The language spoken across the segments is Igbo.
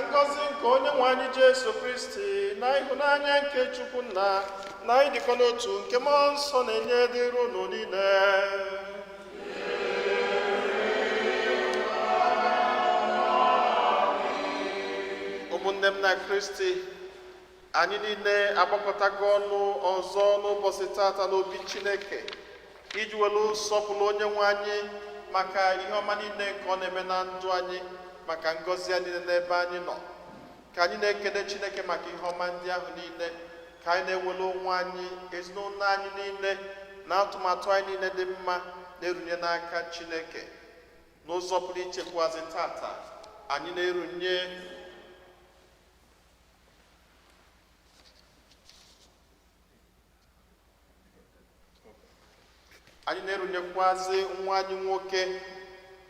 ngọzi nke onye nwe anyị Jesu Kristi na ịhụnanya nke Chukwu Nna na ịdịkọ n'otu nke Mmụọ Nsọ na-enye dịrị unu niile. Ụmụnne m na Kristi, anyị niile agbakọtago ọnụ ọzọ n'ụbọchị tata n'obi Chineke iji welu sọpụrụ onye nwe anyị maka ihe ọma niile nke ọ na-eme na ndụ anyị, maka ngọzi ya niile n'ebe anyị nọ. Ka anyị na-ekele Chineke maka ihe ọma ndị ahụ niile, ka anyị na-ewelu onwe anyị, ezinụlọ anyị niile na atụmatụ anyị niile dị mma na-erunye n'aka Chineke. N'ụzọ pụrụ iche kwazị tata, anyị na-erunyekwazi nwa anyị nwoke,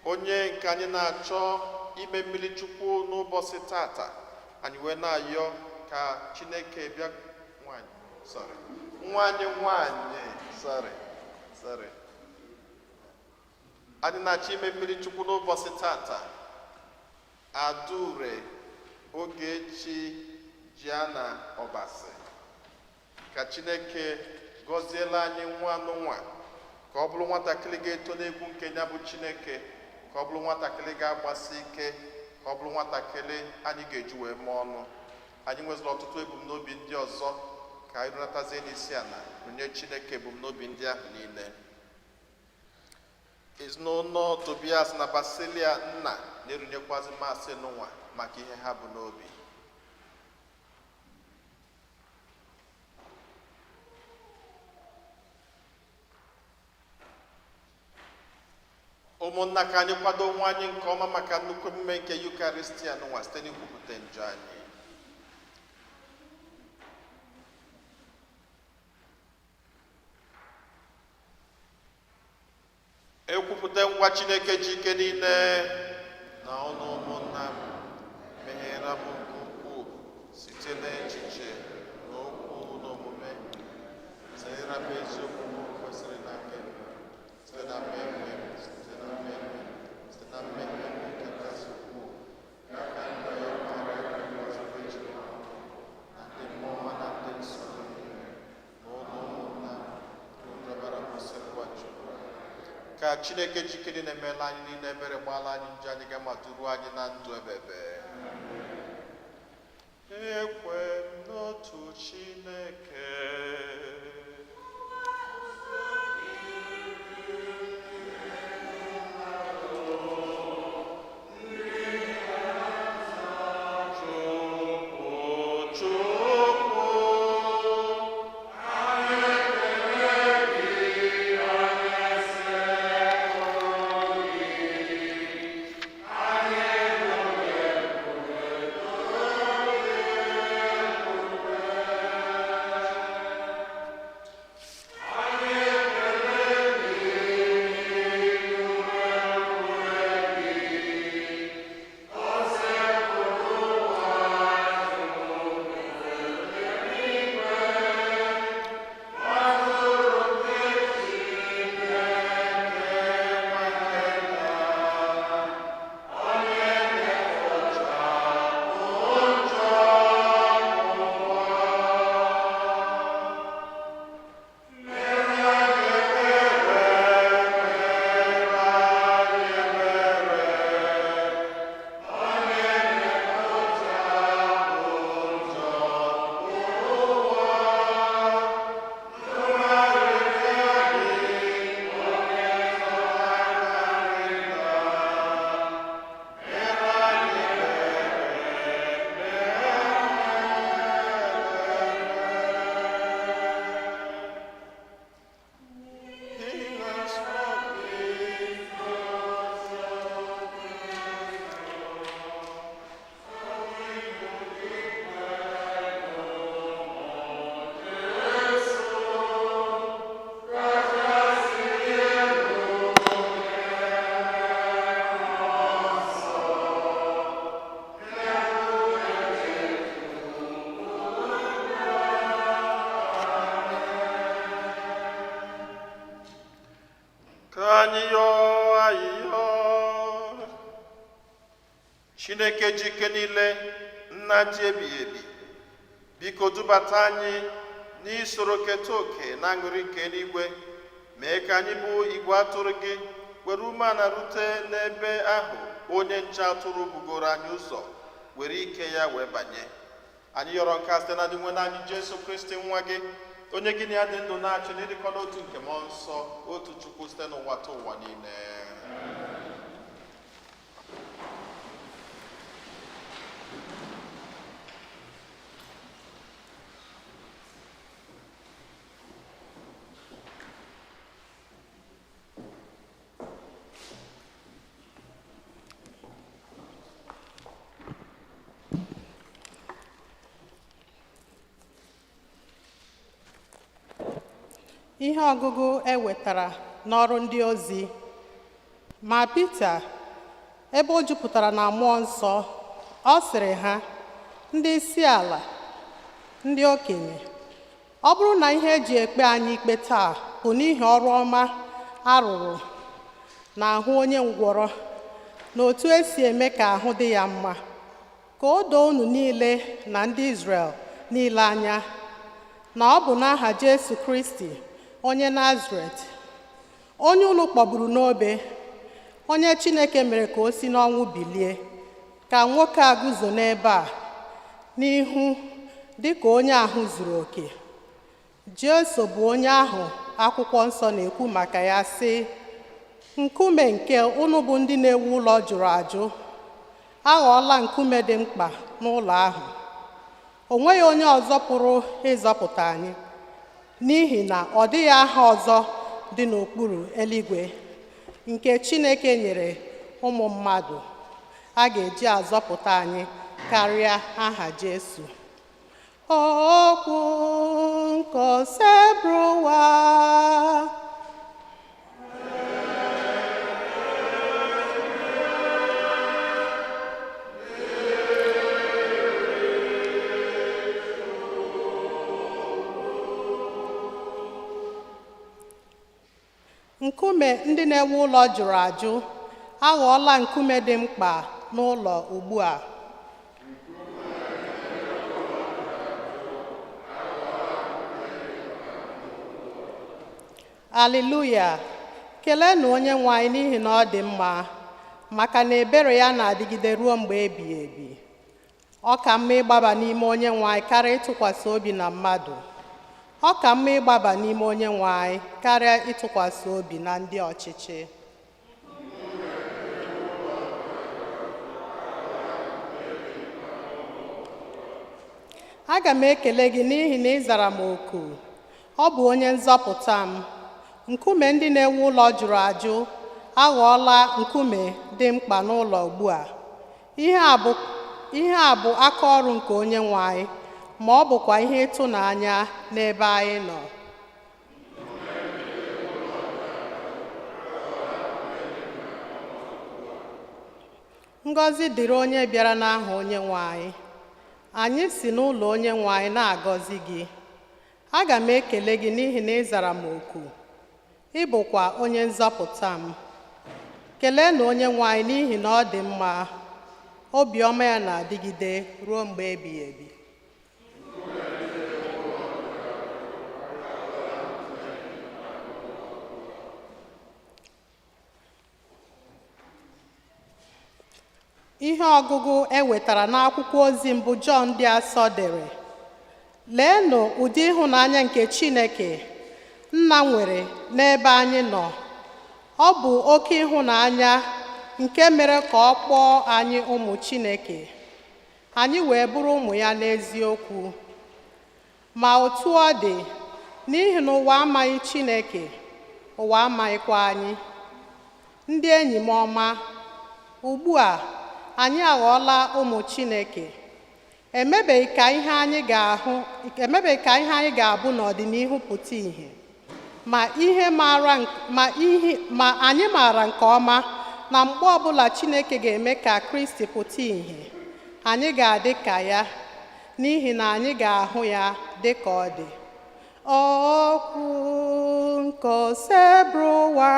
onye nke anyị na-achọ ime mmiri Chukwu n'ụbọchị tata. Anyị wee na-ayọ ka Chineke bịa nwa anyị nwanyị anyị na-achọ ime mmiri Chukwu n'ụbọchị tata, Adaure Ogechi Jiana Ọbasi. Ka Chineke gọziela anyị nwa anụnwa, ka ọ bụrụ nwatakịrị ga-eto n'egwu nke ya bụ Chineke, ka ọ bụrụ nwatakịrị ga-agbasi ike, ka ọ bụrụ nwatakịrị anyị ga-eji wee mee ọnụ. Anyị nweziri ọtụtụ ebumnobi ndị ọzọ, ka anyị runatazie n'isi ala runye Chineke ebumnobi ndị ahụ niile. Ezinụlọ Tobias na Basilia nna na-erunyekwazi Maasị n'ụwa maka ihe ha bụ n'obi. Ụmụnna, ka anyị kwado onwe anyị nke ọma maka nnukwu emume nke Yukaristia n'ụwa site n'ikwupụta njọ anyị. Ekwupụta ngwa Chineke ji ike niile na ọnụ ụmụnna m meghere m nke ukwuu site n'echiche na okwu na omume, zeere m eziokwu m kwesịrị na nke site na mmemme nke kasị ukwuu, ka ndụ ya mara ọzọ ejiri na ndị mmụọ na ndị nsọ na ụlọ ụmụnna ndọbara kwụsịrị Nwachukwu. Ka Chineke jikere na-emela anyị niile ebere, gbaala anyị njọ anyị, ga-ma duru anyị na ndụ ebebe. Ekwe m n'otu Chineke, Chineke ji ike niile, nna ji ebighị ebi, biko dubata anyị n'isoro keta oke na aṅụrị nke eluigwe, mee ka anyị bụ igwe atụrụ gị, were umeala rute n'ebe ahụ onye nche atụrụ bugoro anyị ụzọ, were ike ya wee banye. Anyị yọrọ nke a site na nwe anyị Jesu Kristi nwa gị, onye gị na ya dị ndụ na-achị na ịdịkọ n'otu nke mmụọ nsọ, otu Chukwu site n'ụwa ta ụwa niile. Ihe ọgụgụ ewetara n'ọrụ ndị ozi. Ma Pita, ebe o jupụtara na mmụọ nsọ, ọ sịrị ha, ndị isi ala, ndị okenye, ọ bụrụ na ihe eji ekpe anyị ikpe taa bụ n'ihi ọrụ ọma arụrụ n'ahụ onye ngwọrọ na otu esi eme ka ahụ dị ya mma, ka o doo unu niile na ndị Izrel niile anya na ọ bụ n'aha Jesu Kristi onye Nazaret, onye unu kpọgburu n'obe, onye Chineke mere ka o si n'ọnwụ bilie, ka nwoke a guzo n'ebe a n'ihu dịka onye ahụ zuru oke. Jesu bụ onye ahụ akwụkwọ nsọ na-ekwu maka ya sị, nkume nke unu bụ ndị na-ewu ụlọ jụrụ ajụ aghọọla nkume dị mkpa n'ụlọ ahụ. O nweghị onye ọzọ pụrụ ịzọpụta anyị, n'ihi na ọ dịghị aha ọzọ dị n'okpuru eluigwe nke Chineke nyere ụmụ mmadụ a ga-eji azọpụta anyị karịa aha Jesu. Okwu nke osebruwa. Nkume ndị na-ewu ụlọ jụrụ ajụ aghọọla nkume dị mkpa n'ụlọ ugbu a. Aleluya! Keleenụ Onyenwe anyị n'ihi na ọ dị mma, maka na ebere ya na-adịgide ruo mgbe ebighị ebi. Ọ ka mma ịgbaba n'ime Onyenwe anyị karịa ịtụkwasị obi na mmadụ. Ọ ka mma ịgbaba n'ime Onyenwe anyị karịa ịtụkwasị obi na ndị ọchịchị. Aga m ekele gị n'ihi na ị zara m oku. Ọ bụ onye nzọpụta m. Nkume ndị na-ewu ụlọ jụrụ ajụ aghọọla nkume dị mkpa n'ụlọ ugbu a. Ihe a bụ aka ọrụ nke Onyenwe anyị, ma ọ bụkwa ihe ịtụnanya n'ebe anyị nọ. Ngọzi dịrị onye bịara n'aha Onyenwe anyị. Anyị si n'ụlọ Onyenwe anyị na-agọzi gị. Aga m ekele gị n'ihi na ị zara m oku. Ị bụkwa onye nzọpụta m. Keleenụ Onyenwe anyị n'ihi na ọ dị mma. Obiọma ya na-adịgide ruo mgbe ebighị ebi. Ihe ọgụgụ ewetara n'akwụkwọ ozi mbụ Jọn dị Asọ dere. Leenụ ụdị ịhụnanya nke Chineke Nna nwere n'ebe anyị nọ. Ọ bụ oke ịhụnanya nke mere ka ọ kpọọ anyị ụmụ Chineke, anyị wee bụrụ ụmụ ya n'eziokwu. Ma otu ọ dị, n'ihi na ụwa amaghị Chineke, ụwa amaghịkwa anyị. Ndị enyi m ọma, ugbu a anyị aghọọla ụmụ Chineke. Emebeghị ka ihe anyị ga-abụ n'ọdịnihu pụta ìhè, ma anyị maara nke ọma na mgbe ọbụla Chineke ga-eme ka Kristi pụta ìhè, anyị ga-adị ka ya, n'ihi na anyị ga-ahụ ya dị ka ọ dị. Okwu nke osebruwa.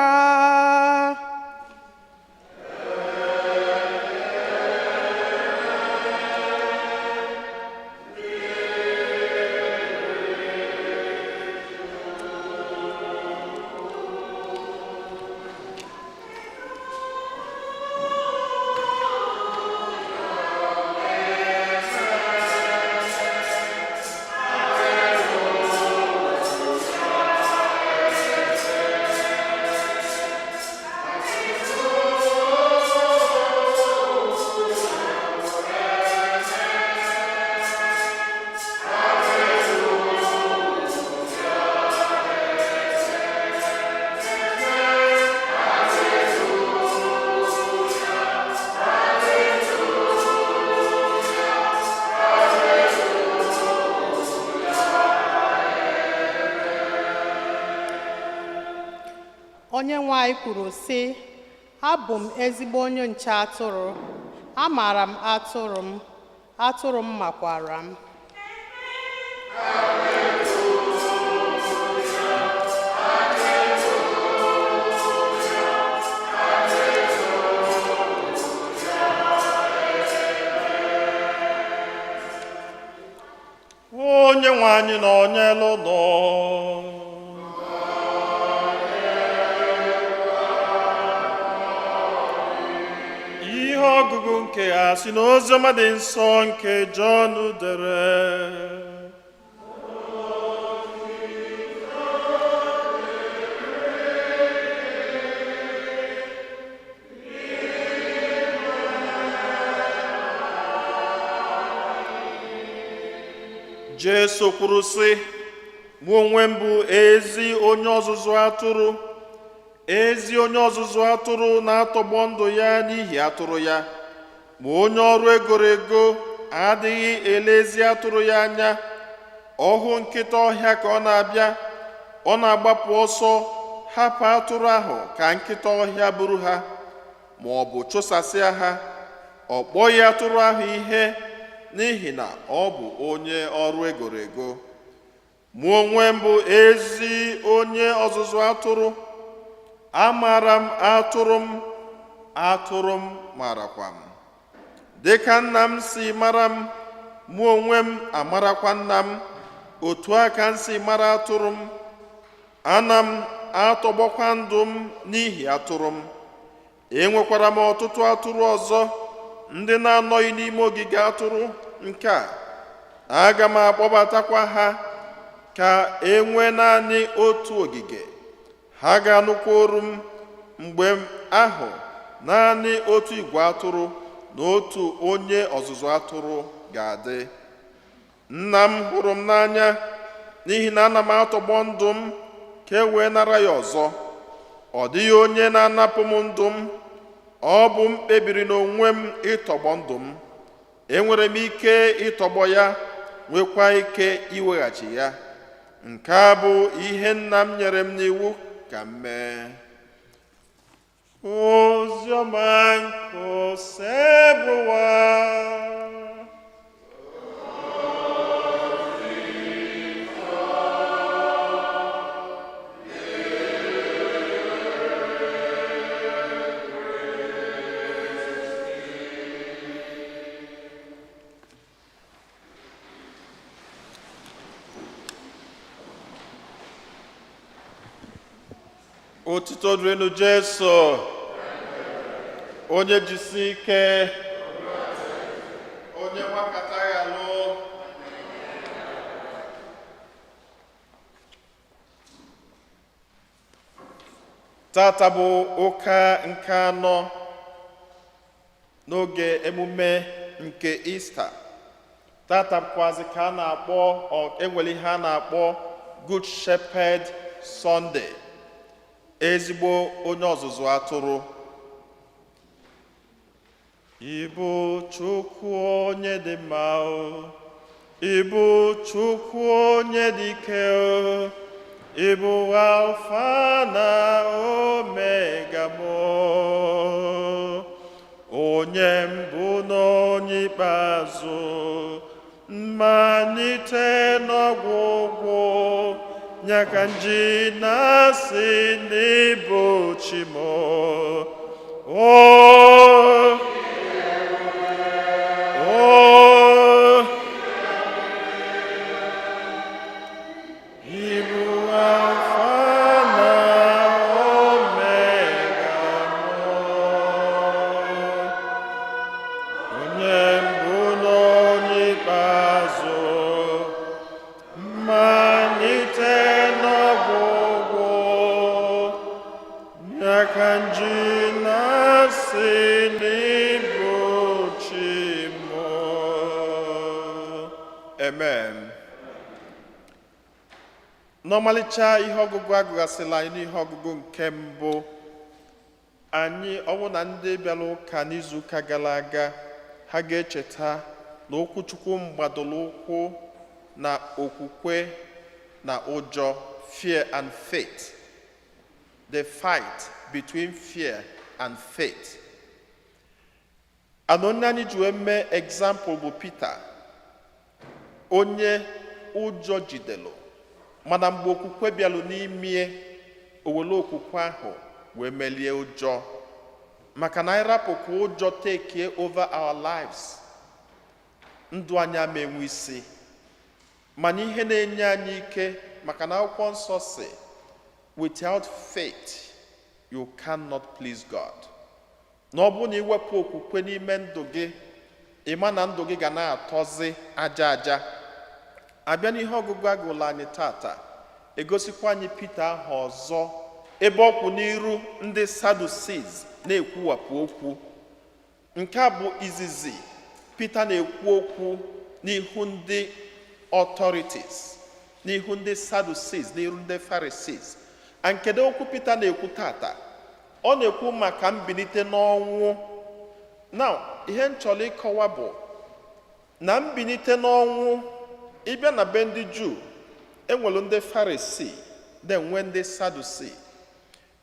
Onyenwe anyị kwuru sị, abụ m ezigbo onye nche atụrụ, amaara m atụrụ m, atụrụ m makwara m. Onyenwe anyị nọnyelụ nọ. Ihe ọgụgụ nke a si n'oziọma dị nsọ nke Jọn dere. Jesu kwuru sị, mụ onwe m bụ ezi onye ọzụzụ atụrụ. Ezi onye ọzụzụ atụrụ na-atọgbọ ndụ ya n'ihi atụrụ ya, ma onye ọrụ egoro ego adịghị elezi atụrụ ya anya. Ọhụ nkịta ọhịa ka ọ na-abịa, ọ na-agbapụ ọsọ hapụ atụrụ ahụ ka nkịta ọhịa buru ha, ma ọ bụ chụsasịa ha. Ọ kpọghị atụrụ ahụ ihe, n'ihi na ọ bụ onye ọrụ egoro ego. Mụ onwe m bụ ezi onye ọzụzụ atụrụ. Amaara m atụrụ m, atụrụ m marakwa m. Dịka nna m si mara m, mụ onwe m amarakwa nna m, otu a ka m si mara atụrụ m. Ana m atọgbọkwa ndụ m n'ihi atụrụ m. Enwekwara m ọtụtụ atụrụ ọzọ, ndị na-anọghị n'ime ogige atụrụ nke a. Aga m akpọbatakwa ha, ka e nwee naanị otu ogige. Ha ga-anụkwa olu m. Mgbe ahụ, naanị otu igwe atụrụ na otu onye ọzụzụ atụrụ ga-adị. Nna m hụrụ m n'anya, n'ihi na ana m atọgbọ ndụ m ka e wee nara ya ọzọ. Ọ dịghị onye na-anapụ m ndụ m. Ọ bụ m kpebiri n'onwe m ịtọgbọ ndụ m. Enwere m ike ịtọgbọ ya, nwekwa ike iweghachi ya. Nke a bụ ihe nna m nyere m n'iwu ka m mee. Oziọma nke Osebụwa. Otito dịrịnụ Jesu, onye jisi ike, onye gbakọtaghị alụ. Tata bụ ụka nke anọ n'oge emume nke Ista. Tata bụkwazi ka a na-akpọ, enwere ihe a na-akpọ Good Shepherd Sunday. Ezigbo onye ọzụzụ atụrụ. Ịbụ Chukwu onye dị mma, ịbụ Chukwu onye dị ike, ịbụ Alfa na Omega m, onye mbụ na onye ikpeazụ, mmalite n'ọgwụgwụ. Nyaka nji na-asị n'ịbụ chi m. Ịbụ Alfa na Omega m, onye mbụ na onye ikpeazụ, mmalite n'ọgwụgwụ. Nyaka nji na-asị n'ịbụ chi m. Amen. N'ọmalịcha ihe ọgụgụ agụgasịla anyị n'ihe ọgụgụ nke mbụ. Anyị ọnwụ na ndị bịara ụka n'izuụka gara aga, ha ga-echeta na okwuchukwu mgbadoro ụkwụ na okwukwe na ụjọ, fear and faith, the fight between fear and faith. And onye anyị ji wee mee example bụ Peter, onye ụjọ jidelu, mana mgbe okwukwe bịalụ n'ime owele okwukwe ahụ wee melie ụjọ, maka na anyị rapụ ka ụjọ take over our lives, ndụ anyị ama enwe isi. Mana ihe na-enye anyị ike, maka na akwụkwọ nsọ si, without faith you cannot please God. Na ọ bụrụ na iwepụ okwukwe n'ime ndụ gị, ịma na ndụ gị ga na-atọzi aja aja. Abịa n'ihe ọgụgụ agụla anyị tata, egosikwa anyị Peter ahụ ọzọ, ebe ọ kwụ n'iru ndị Sadducees na-ekwuwapụ okwu. Nke a bụ izizi Peter na-ekwu okwu n'ihu ndị authorities, n'ihu ndị Sadducees, n'ihu ndị Pharisees. Kedu okwu Peter na-ekwu tata? Ọ na-ekwu maka mbilite n'ọnwụ. Now, ihe m chọrọ ịkọwa bụ na mbilite n'ọnwụ, ịbịa na be ndị Juu, enwelu ndị Pharisee, na-enwe ndị Sadducee.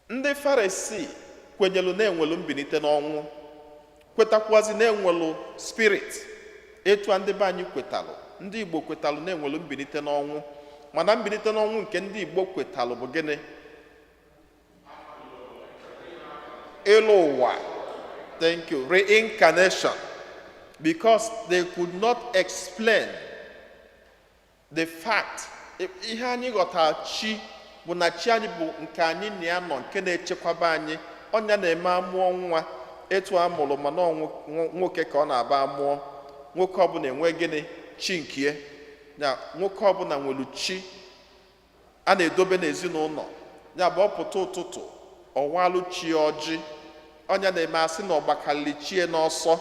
Ndị Pharisee kwenyelu na-enwelu mbilite n'ọnwụ, kwetakwazi na-enwelu spirit, etu ndị be anyị kwetalụ. Ndị Igbo kwetalụ na-enwelu mbilite n'ọnwụ, mana mbilite n'ọnwụ nke ndị Igbo kwetalụ bụ gịnị? Elu ụwa. Thank you. Reincarnation. Because they could not explain the fact. Ihe anyị ghọtara chi bụ na chi anyị bụ nke anyị na ya nọ, nke na-echekwaba anyị. Ọnya na-eme amụọ nwa, etu a mụrụ mana nwoke ka ọ na-aba amụọ. Nwoke ọbụla enwe gịnị? Chi nke ya. Nwoke ọbụla nwere chi a na-edobe n'ezinụlọ. Ya bụ ọpụta ụtụtụ, ọwalụ chi ọjị. Ọnya na-eme asị na ọgbakalị chie n'ọsọ,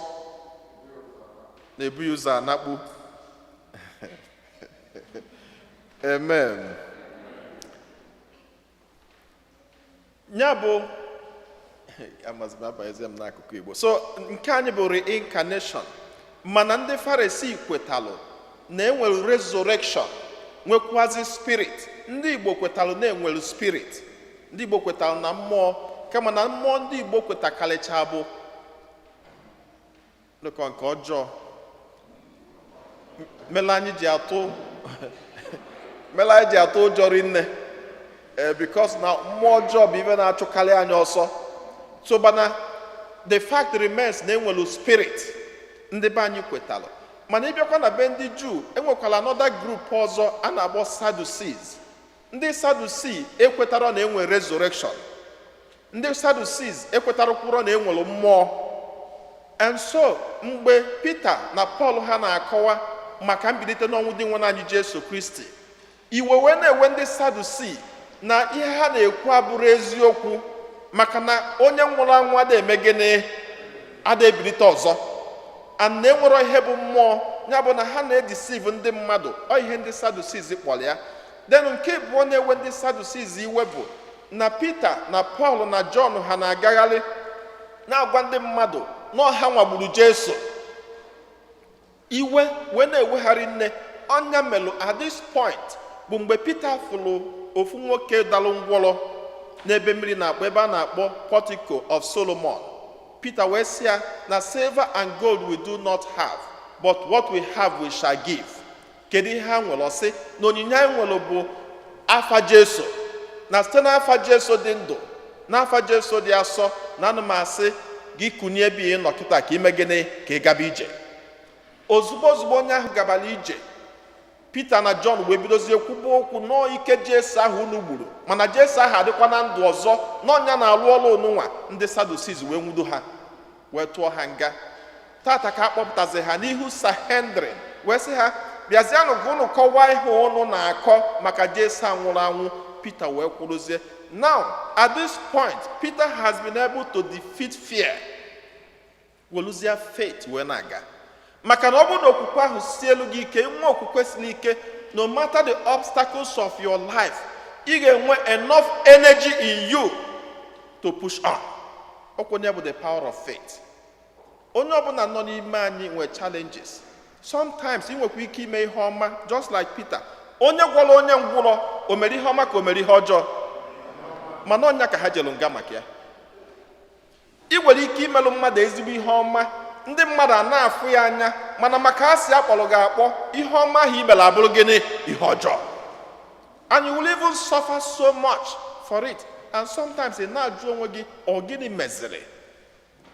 na-ebu ya ụzọ anakpu. Amen. Ya bụ n'akụkụ Igbo. So nke anyị bụ reincarnation. Mana ndị Pharisee kwetalụ na enwere resurrection, nwekwazi spirit. Ndị Igbo kwetalụ na enwere spirit. Ndị Igbo kwetalụ na mmụọ, kama na mmụọ ndị Igbo kwetakarịcha bụ nke ọjọọ. Mela anyị ji atụ ụjọ rinne, because na mmụọ ọjọọ bụ ibe na-achụkarị anyị ọsọ. So bana the fact remains na enwelu spirit ndị be anyị kwetalụ. Mana ịbịakwa na be ndị Juu, enwekwala another group ọzọ a na-akpọ Sadducees. Ndị Sadducee ekwetara na enwe resurrection. Ndị Sadducees ekwetara kwuru na enwelu mmụọ. And so mgbe Peter na Paul ha na-akọwa maka mbilite n'ọnwụ dị nwe anyị Jesu Kristi, iwe wee na-ewe ndị Sadducee na ihe ha na-ekwu abụrụ eziokwu, maka na onye nwụrụ anwụ ada-eme gịnị? Ada-ebilite ọzọ. And na enwere ihe bụ mmụọ, ya bụ na ha na-edeceive ndị mmadụ. Ọ ihe ndị Sadducees kpọrọ ya. Then nke bụ na-ewe ndị Sadducees iwe bụ na Peter na Paul na John ha na-agagharị na-agwa ndị mmadụ na ọha nwagburu Jesu. Iwe wee na-ewegharị nne. Ọnya melụ at this point bụ mgbe Peter fụrụ ofu nwoke dalụ ngwọrọ n'ebe mmiri na-akpọ, ebe a na-akpọ Portico of Solomon. Peter wee sị ya na silver and gold we do not have, but what we have we shall give. Kedu ihe ha nwere? Ọsị na onyinye anyị nwere bụ afa Jesu, na site n'afa Jesu dị ndụ, n'afa Jesu dị asọ, na anụ m asị gị kunye ebe ị nọ kịta ka ime gịnị? Ka ị gaba ije. Ozugbo onye ahụ gabara ije, Peter na John wee bidozie kwuba okwu nọọ ike Jesu ahụ unu gburu, mana Jesu ahụ adịkwa na ndụ ọzọ, n'ọnya na-alụ ọrụ onunwa. Ndị Sadducees wee nwudo ha, wee tụọ ha nga. Tata ka akpọpụtazi ha n'ihu Sanhedrin, wee sị ha, bịazianụ gị unu kọwaa ihe unu na-akọ maka Jesu nwụrụ anwụ. Peter wee kwuruzie. Now at this point Peter has been able to defeat fear. Weluzie faith wee na-aga. Maka na ọ bụrụ na okwukwe ahụ si elu gị ike, nwa okwukwe siri ike, no matter the obstacles of your life, ị ga-enwe enough energy in you to push on. Okwenye bụ the power of faith. Onye ọbụla nọ n'ime anyị nwere challenges. Sometimes ị nwekwa ike ime ihe ọma, just like Peter. Onye gwọrọ onye ngwụrọ, o mere ihe ọma ka o mere ihe ọjọọ? mana ọnya ka ha jelu nga maka ya. Ị nwere ike imelụ mmadụ ezigbo ihe ọma, ndị mmadụ a na-afụ ya anya, mana maka ha si akpọrọ gị akpọ, ihe ọma ahụ imere abụrụ gịnị ihe ọjọọ. And you will even suffer so much for it. And sometimes ị na-ajụ onwe gị ọ gịnị meziri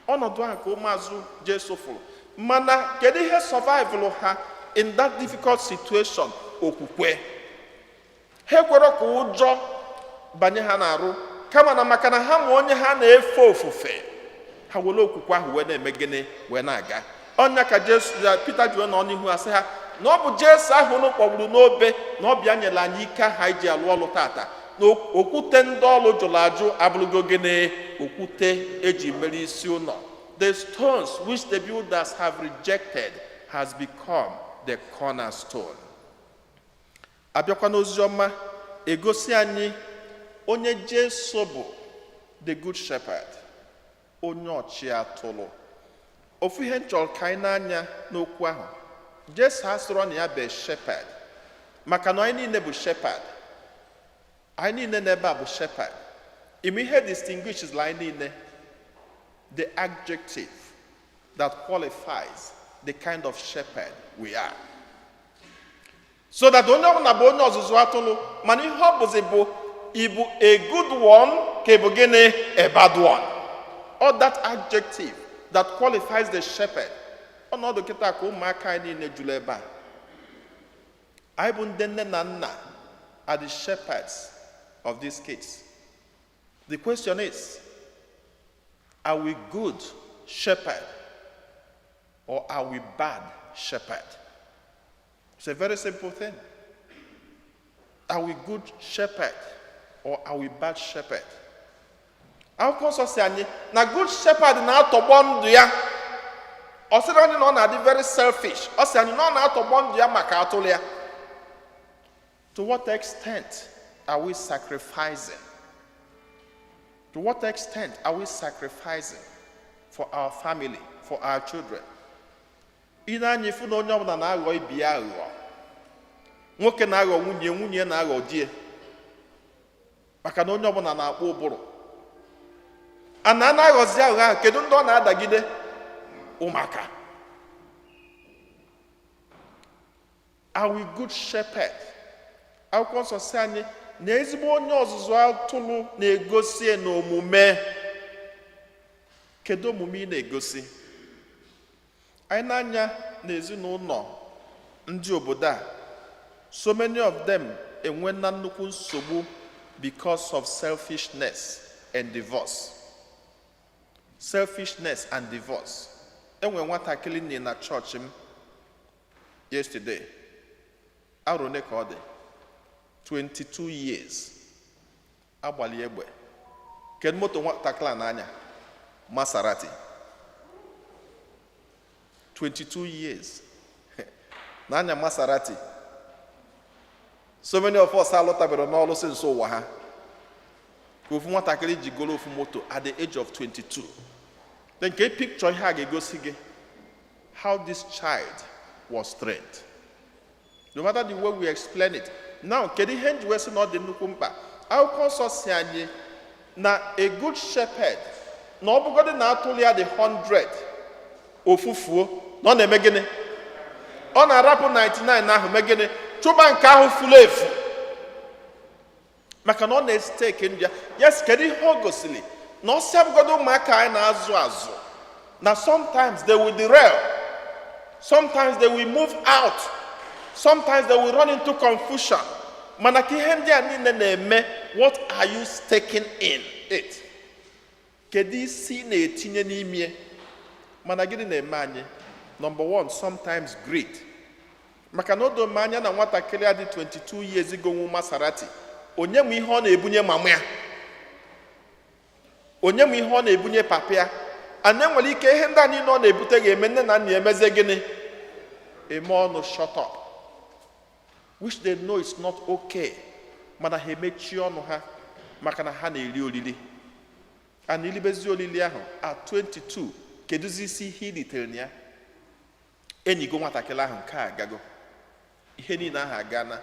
ọnọdụ ahụ ka ụmụazụ Jesu fụrụ. Mana kedu ihe survival ha in that difficult situation? Okwukwe. Ha ekwere ka ụjọ banye ha n'arụ, kama na maka na ha ma onye ha na-efe ofufe, ha were okwukwe ahụ wee na-eme gịnị wee na-aga. Ọnya ka Pita ji wee nọ n'ihu asị ha na ọ bụ Jesu ahụ unu kpọgburu n'obe na ọ bịa nyere anyị ike ha iji alụ ọlụ tata, na okwute ndị ọlụ jụrụ ajụ abụrụgo gịnị okwute eji mere isi ụlọ. The stones which the builders have rejected has become the cornerstone. Abịakwa n'oziọma egosi anyị onye Jesu bụ the good shepherd, onye ọchị atụrụ. Ofu ihe nchọrọ ka anyị n'anya n'okwu ahụ, Jesu asịrọ na ya bụ shepherd, maka na anyị niile bụ shepherd. Anyị niile n'ebe a bụ shepherd. Ime ihe distinguishes anyị niile, the adjective that qualifies the kind of shepherd we are. So that onye ọbụla bụ onye ọzụzụ atụrụ, mana ihe ọ bụzi bụ ibu a good one ka ịbụ gịnị a bad one. Or that adjective that qualifies the shepherd. Ọnọdụ kịta ka ụmụaka anyị niile jụrụ ebe a. Anyị bụ ndị nne na nna are the shepherds of these kids. The question is, are we good shepherd or are we bad shepherd? It's a very simple thing. Are we good shepherd or are we bad shepherd? Akwụkwọ nsọ si anyị na good shepherd na-atọgbọ ndụ ya. Ọ sịrị anyị na ọ na-adị very selfish. Ọ sị anyị na ọ na-atọgbọ ndụ ya maka atụrụ ya. To what extent are we sacrificing? To what extent are we sacrificing for our family, for our children? Ị na-anya ifu na onye ọbụla na-aghọ ibi ya aghụghọ. Nwoke na-aghọ nwunye, nwunye na-aghọ di. Maka na onye ọbụla na-akpọ ụbụrụ. A na-aghọzi aghụghọ ahụ, kedu ndị ọ na-adagide? Ụmụaka. Are we good shepherd? Akwụkwọ nsọ sị anyị na ezigbo onye ọzụzụ atụrụ na-egosi n'omume. Kedu omume ị na-egosi? Anyị na-anya n'ezinụlọ ndị obodo a, so many of them enwe na nnukwu nsogbu because of selfishness and divorce. Selfishness and divorce. Enwe nwatakịrị nne na chọọchị m yesterday. Arọ ole ka ọ dị? 22 years. Agbali egbe. Kedu moto nwatakịrị n'anya? Maserati. 22 years. N'anya Maserati. So many of us alọtabere n'ọlụ since ụwa ha. Ofu nwatakịrị ji goro ofu moto at the age of 22. Then can you picture ihe a ga-egosi gị how this child was trained? No matter the way we explain it. Now, kedu ihe nji wee sị na ọ dị nnukwu mkpa? Akwụkwọ nsọ si anyị na a good shepherd na ọ bụgodị na atụrụ ya dị 100 ofufuo na ọ na-eme gịnị? Ọ na-arapụ 99 ahụ mee gịnị? Chụba nke ahụ furu efu. Maka na ọ na-esteke ndị ya. Yes, kedu ihe ọ gosiri? Na ọ si abụgodị ụmụaka anyị na-azụ azụ. Na sometimes they will derail. Sometimes they will move out. Sometimes they will run into confusion. Mana ka ihe ndị a niile na-eme, what are you staking in it? Kedu isi na-etinye n'ime? Mana gịnị na-eme anyị? Number one, sometimes greed. Maka na o doo m anya na nwatakịrị a dị 22 years ago nwu Maserati. Onye m ihe ọ na-ebunye mama ya? Onye m ihe ọ na-ebunye papa ya? Ana nwere ike ihe ndị a niile ọ na-ebute ga-eme nne na nna ya emeze gịnị? Eme ọnụ shut up. Which they know is not okay. Mana ha emechi ọnụ ha maka na ha na-eri olili. A na-elibezi olili ahụ at 22, keduzi isi ihe ilitere na ya? Enyigo nwatakịrị ahụ nke a agago. Ihe niile ahụ agana.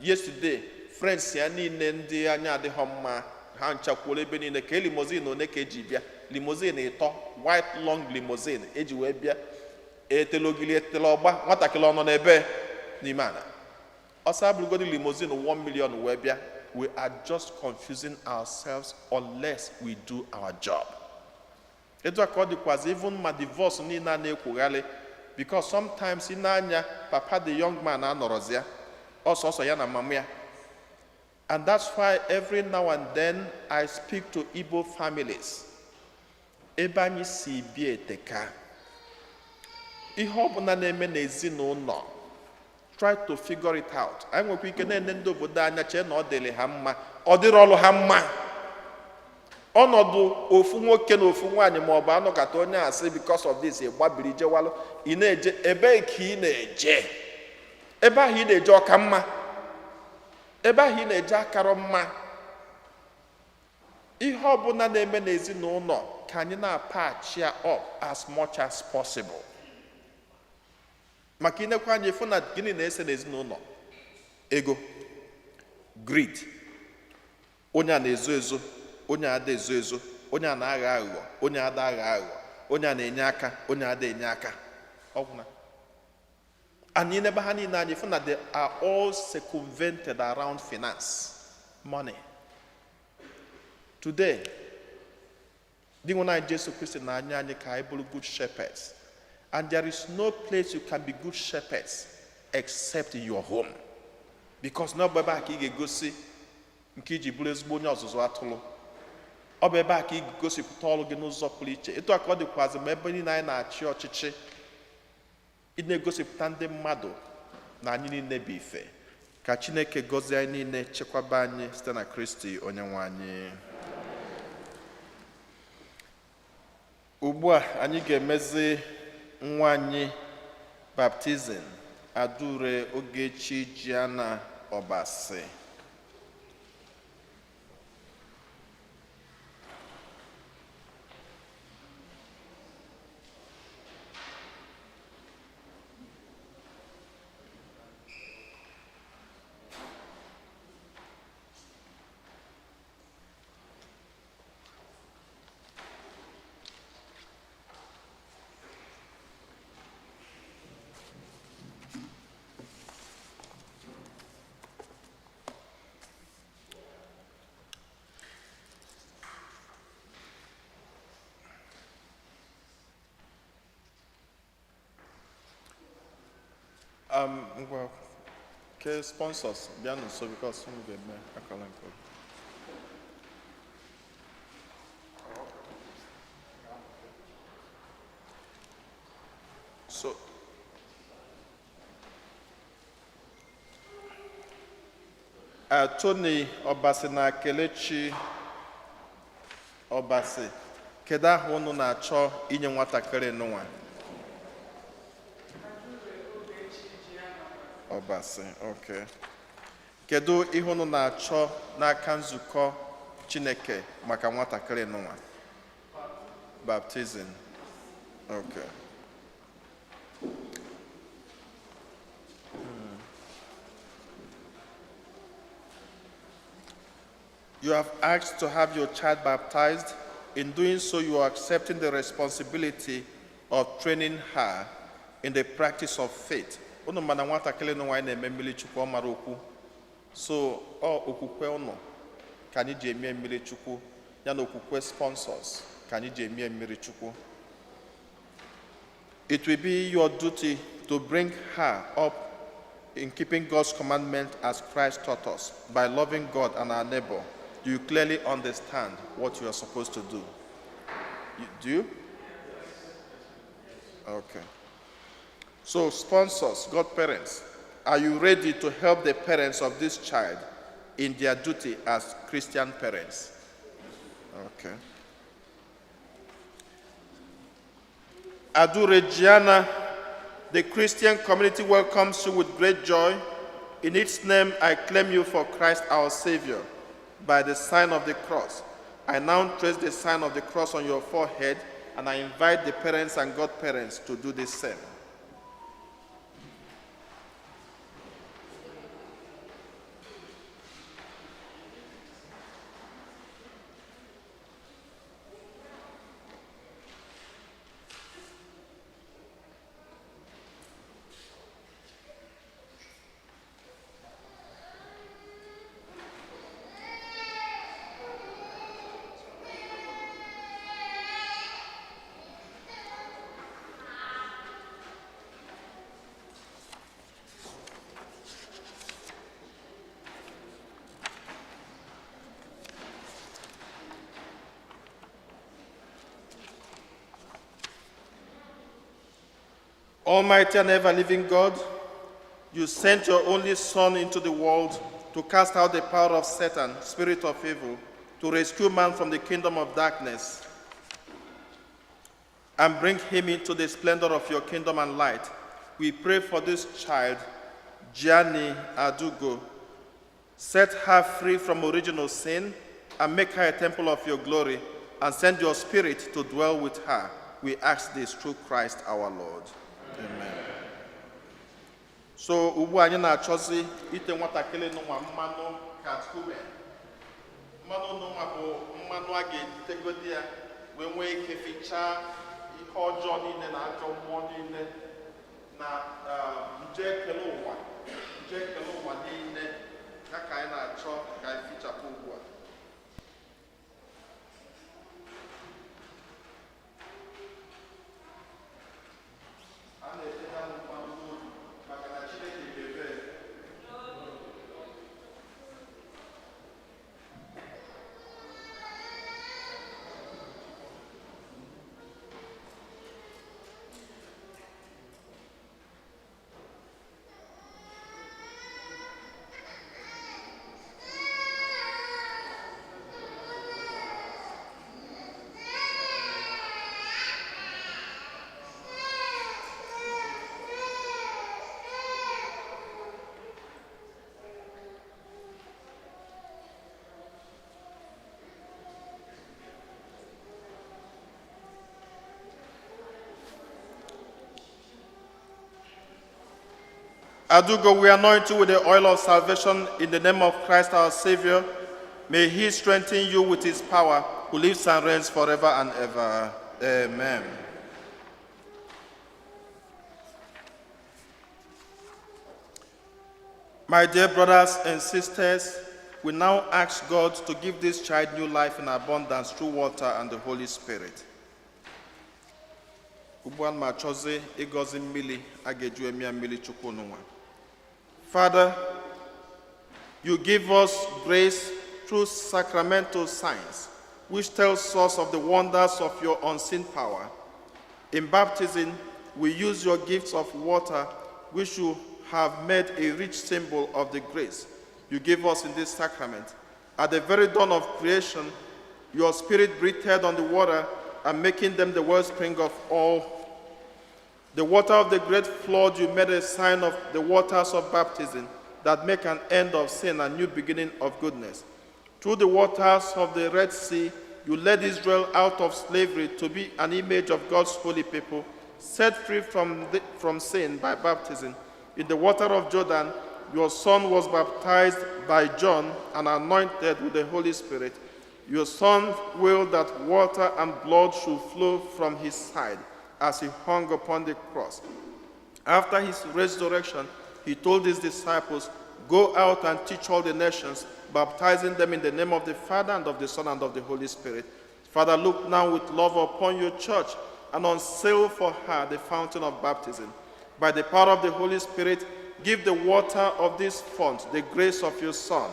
Yesterday, friends ya niile ndị anya adịghị mma ha nchakwuola ebe niile ka limozin one ka eji bịa limozin ịtọ white long limozin eji wee bịa etelogili etele ọgba nwatakịrị ọnọ n'ebe n'ime ala ọsọ abụrụgodi limozin 1 million wee bịa. We are just confusing ourselves unless we do our job. Etu aka ọ dịkwazi even ma divorce niile a na-ekwugharị because sometimes ị na-anya papa the young man anọrọzi ya ọsọsọ ya na mama ya. And that's why every now and then I speak to Igbo families. Ebe anyị si bi eteka. Ihe ọbụla na-eme n'ezinụlọ, try to figure it out. Anyị nwekwa ike na-ene ndị obodo anya chee na ọ dịrị ha mma, ọ dịrị ọlụ ha mma. Ọnọdụ ofu nwoke na ofu nwaanyị ma ọ bụ anọkata onye asị because of this gbabiri jewalụ ị na-eje ebe ka ị na-eje ebe ahụ ị na-eje ọka mma ebe ahụ ị na-eje akarọ mma. Ihe ọbụla na-eme n'ezinụlọ ka anyị na-patch ya up as much as possible. Maka inekwa anyị fụ na gịnị na-ese n'ezinụlọ? Ego, greed, onye a na-ezo ezo, onye a ada ezo ezo, onye a na-agha aghụghọ, onye ada agha aghụghọ, onye a na-enye aka, onye ada enye aka. Ọgwụna anyị n'ebe ha niile anyị fụ na they are all circumvented around finance, money. Today, dị nwe na Jesu Kristi na anyị ka anyị bụrụ good shepherds. And there is no place you can be good shepherds except in your home. Because no ebe a ka ị ga-egosi nke iji bụrụ ezigbo onye ọzụzụ atụrụ. Ọ bụ ebe a ka ị gosipụta ọrụ gị n'ụzọ pụrụ iche. Etu aka ọ dịkwazị ma ebe niile anyị na-achị ọchịchị ị na-egosipụta ndị mmadụ na anyị niile bụ ife. Ka Chineke gọzie anyị niile, chekwaba anyị site na Kristi Onyenwe anyị. Ugbu a anyị ga-emezi nwa anyị baptizim Adure Ogechi Gianna Obasi. Well, okay, sponsors, beyond so because some of them are calling. So, Tony Obasi na Kelechi Obasi, kedu ahụ unu na-achọ inye nwatakịrị n'ụwa? Obasi, okay. Kedu ihe unu na-achọ n'aka nzukọ Chineke maka nwatakịrị n'ụwa? Baptism. Okay. You have asked to have your child baptized. In doing so, you are accepting the responsibility of training her in the practice of faith. Unu mana nwatakịrị n'ụwa anyị na-eme mmiri Chukwu ọ mara okwu. So, okwukwe unu ka anyị ji eme mmiri Chukwu, ya na okwukwe sponsors ka anyị ji eme mmiri Chukwu. It will be your duty to bring her up in keeping God's commandment as Christ taught us, by loving God and our neighbor. Do you clearly understand what you are supposed to do? Do you? Okay. So, sponsors, godparents, are you ready to help the parents of this child in their duty as Christian parents? Okay. Adure Gianna, the Christian community welcomes you with great joy. In its name, I claim you for Christ our Savior by the sign of the cross. I now trace the sign of the cross on your forehead, and I invite the parents and godparents to do the same. Almighty and ever-living God, you sent your only Son into the world to cast out the power of Satan, spirit of evil, to rescue man from the kingdom of darkness and bring him into the splendor of your kingdom and light. We pray for this child, Gianni Adugo. Set her free from original sin and make her a temple of your glory, and send your spirit to dwell with her. We ask this through Christ our Lord. Amen. So ugbu anyị na-achọzi ite nwatakịrị n'ụwa mmanụ katkumen. Mmanụ n'ụwa bụ mmanụ a ga-etegodi ya wee nwee ike fichaa ihe ọjọọ niile na ajọ mmụọ niile na nje ekele ụwa niile ya ka anyị na-achọ ka anyị fichapụ ugbu a. Adugo, we anoint you with the oil of salvation in the name of Christ our Savior. May he strengthen you with his power, who lives and reigns forever and ever. Amen. My dear brothers and sisters, we now ask God to give this child new life in abundance through water and the Holy Spirit. Father, you give us grace through sacramental signs, which tells us of the wonders of your unseen power. In baptism, we use your gifts of water, which you have made a rich symbol of the grace you give us in this sacrament. At the very dawn of creation, your Spirit breathed on the water and making them the wellspring of all. The water of the great flood you made a sign of the waters of baptism that make an end of sin and new beginning of goodness. Through the waters of the Red Sea, you led Israel out of slavery to be an image of God's holy people, set free from sin by baptism. In the water of Jordan, your Son was baptized by John and anointed with the Holy Spirit. Your Son willed that water and blood should flow from his side as he hung upon the cross. After his resurrection, he told his disciples, "Go out and teach all the nations, baptizing them in the name of the Father and of the Son and of the Holy Spirit." Father, look now with love upon your church and unseal for her the fountain of baptism. By the power of the Holy Spirit, give the water of this fount the grace of your Son.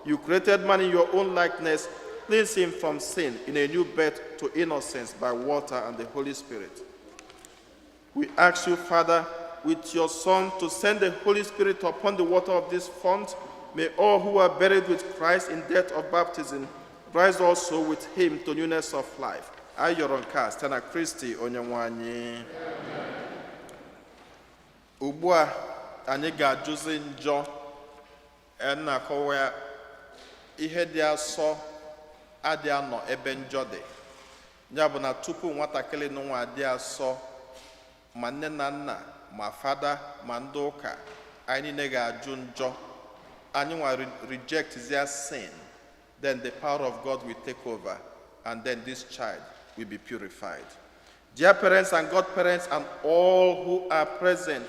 You created man in your own likeness, cleanse him from sin in a new birth to innocence by water and the Holy Spirit. We ask you, Father, with your Son, to send the Holy Spirit upon the water of this fount. May all who are buried with Christ in death of baptism rise also with him to newness of life. Ayoronka, Stena Christi, Onyenwanyi. Ugbu a, anyị ga-ajụzi njọ na-akọwa ihe dị asọ adị anọ ebe njọ dị. Ya bụ na tupu nwatakịrị n'ụwa adị asọ, ma nne na nna, ma fada, ma ndị ụka, anyị niile ga-ajụ njọ. Anyị nwa reject their sin, then the power of God will take over, and then this child will be purified. Dear parents and godparents and all who are present,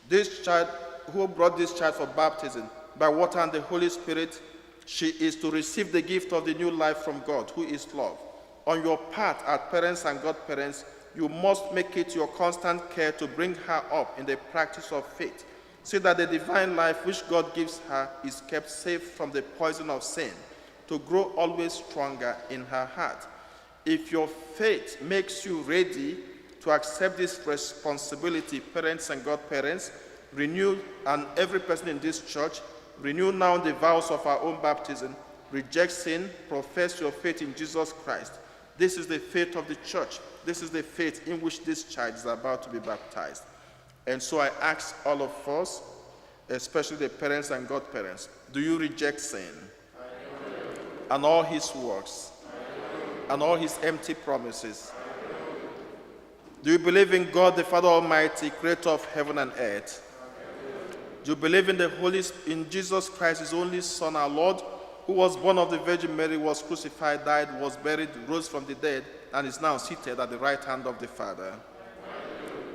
this child who brought this child for baptism by water and the Holy Spirit, she is to receive the gift of the new life from God, who is love. On your part as parents and godparents, you must make it your constant care to bring her up in the practice of faith, so that the divine life which God gives her is kept safe from the poison of sin, to grow always stronger in her heart. If your faith makes you ready to accept this responsibility, parents and godparents, renew, and every person in this church, renew now the vows of our own baptism, reject sin, profess your faith in Jesus Christ. This is the faith of the church. This is the faith in which this child is about to be baptized. And so I ask all of us, especially the parents and godparents, do you reject sin and all his works and all his empty promises? Do you believe in God the Father Almighty, creator of heaven and earth? Do you believe in Jesus Christ, his only Son, our Lord, who was born of the Virgin Mary, was crucified, died, was buried, rose from the dead, and is now seated at the right hand of the Father?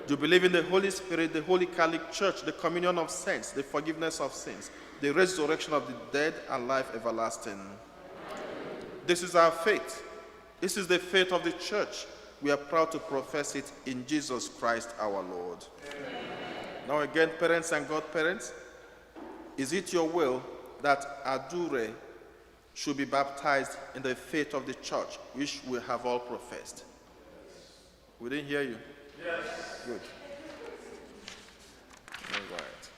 Do you believe in the Holy Spirit, the Holy Catholic Church, the communion of saints, the forgiveness of sins, the resurrection of the dead, and life everlasting? This is our faith. This is the faith of the church. We are proud to profess it in Jesus Christ our Lord. Amen. Now again, parents and godparents, is it your will that Adure should be baptized in the faith of the church, which we have all professed? We didn't hear you. Yes. Good. All right.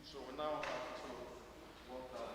So we now have to walk out.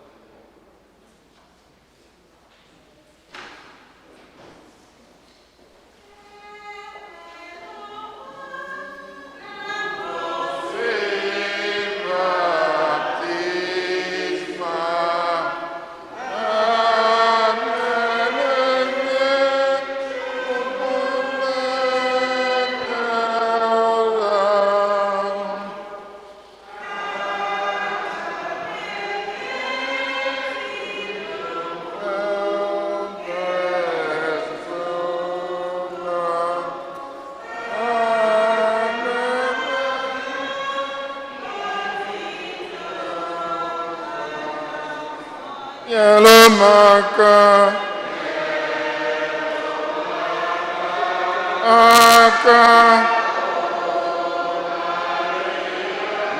Yelomaka Aka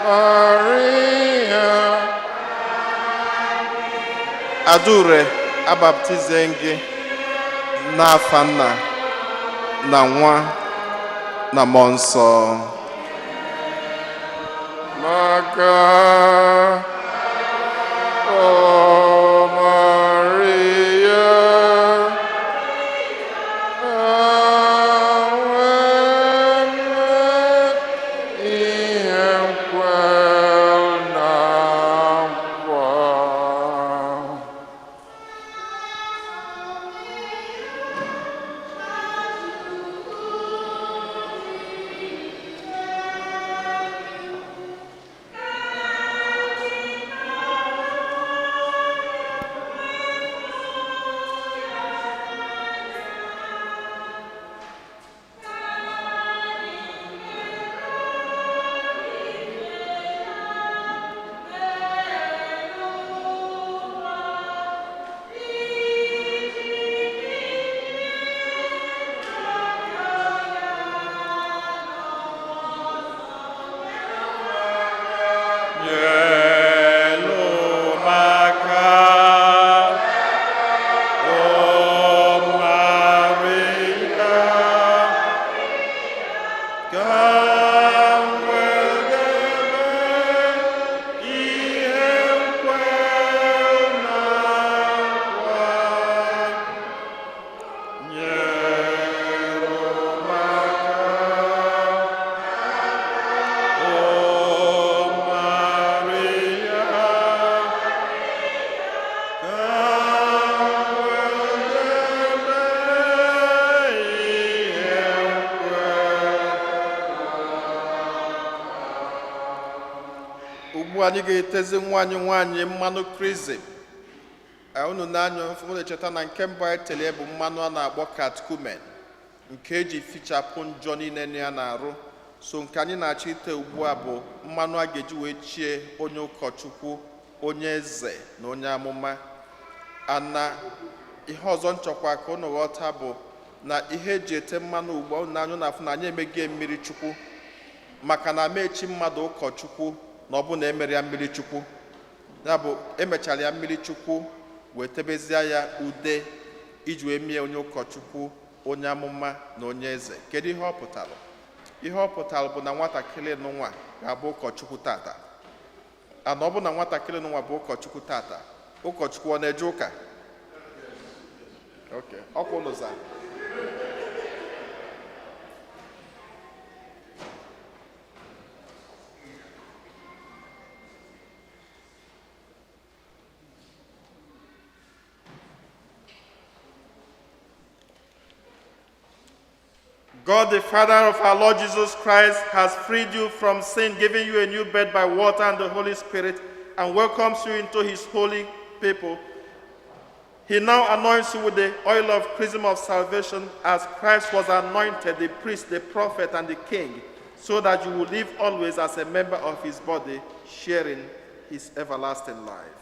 Maria Adure abaptize gị n'afa Nna na Nwa na Mmụọ Nsọ. Maka anyị ga-etezi nwanyị mmanụ krizim. Unu n'anya unu echeta na nke mbụ anyị tele bụ mmanụ a na-akpọ katkumen nke eji fichapụ njọ niile ya na-arụ. So nke anyị na-achọ ite ugbu a bụ mmanụ a ga-eji wee chie onye ụkọchukwu, onye eze na onye amụma. Ana ihe ọzọ nchọkwa ka unu ghọta bụ na ihe eji ete mmanụ ugbu a na anyị na-afụ na anyị emeghị mmiri chukwu, maka na mechi mmadụ ụkọchukwu na ọ bụ na emere ya mmiri chukwu, ya bụ emechara ya mmiri chukwu wee tebezie ya ude iji wee mie onye ụkọchukwu, onye amụma na onye eze. Kedu ihe ọ pụtara? Ihe ọ pụtara bụ na nwatakịrị nwa ga-abụ ụkọchukwu tata. Ana ọ bụ na nwatakịrị nwa bụ ụkọchukwu tata, ụkọchukwu ọ na-eje ụka? Okay, ọkwa ụlọ za. God, the Father of our Lord Jesus Christ, has freed you from sin, giving you a new birth by water and the Holy Spirit, and welcomes you into his holy people. He now anoints you with the oil of chrism of salvation, as Christ was anointed, the priest, the prophet, and the king, so that you will live always as a member of his body, sharing his everlasting life.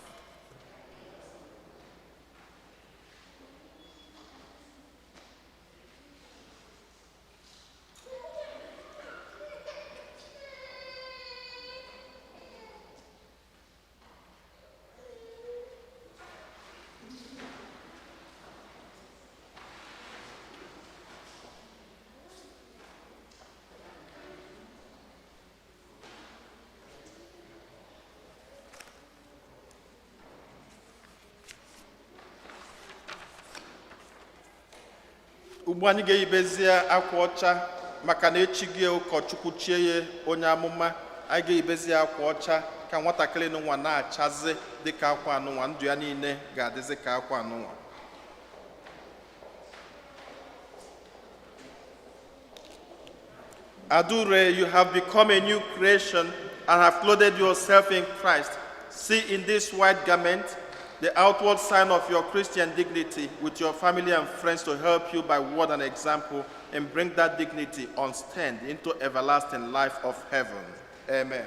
Ugbu anyị ga-eyibezie akwa ọcha maka na echi gị ụkọchukwu chie ya onye amụma. Anyị ga-eyibezie akwa ọcha ka nwatakịrị nwa na-achazi dịka akwa anụnwa, ndụ ya niile ga-adịzi ka akwa anụnwa. Adure, you have become a new creation and have clothed yourself in Christ. See in this white garment the outward sign of your Christian dignity, with your family and friends to help you by word and example, and bring that dignity on stand into everlasting life of heaven. Amen.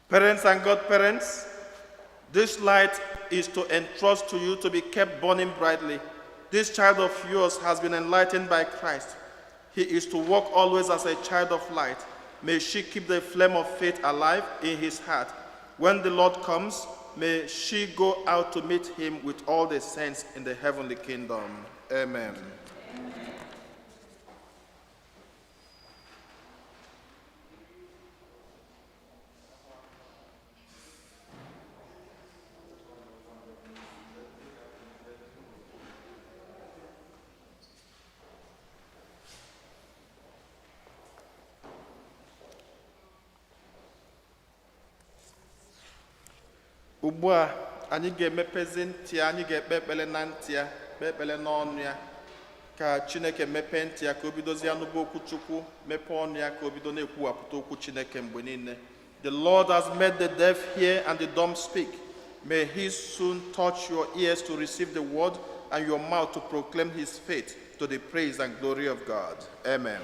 Parents and godparents, this light is to entrust to you to be kept burning brightly. This child of yours has been enlightened by Christ. He is to walk always as a child of light. May she keep the flame of faith alive in his heart. When the Lord comes, may she go out to meet him with all the saints in the heavenly kingdom. Amen. Ugbu a anyị ga-emepezi ntị, anyị ga-ekpe ekpere na ntị ya, kpee ekpere n'ọnụ ya, ka Chineke mepee ntị ya ka o bidozie anụba okwu Chukwu, mepee ọnụ ya ka o bido na-ekwuwapụta okwu Chineke mgbe niile. The Lord has made the deaf hear and the dumb speak. May he soon touch your ears to receive the word and your mouth to proclaim his faith to the praise and glory of God. Amen.